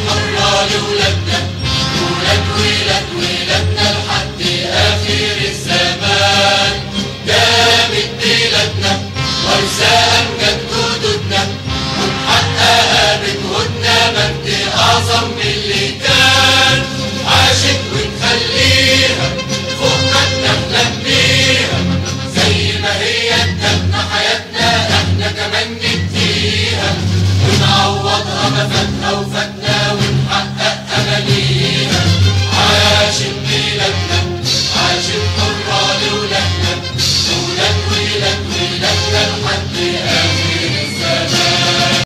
حرة لولادنا، ولاد ولاد ولادنا لحد آخر الزمان. دامت بلادنا ورثة أمجاد جدودنا، ونحققها بجهودنا مجد أعظم من اللي كان. عاشت ونخليها فوق ما نحلم بيها، زي ما هي ادتنا حياتنا احنا كمان نديها، ونعوضها مفاتنا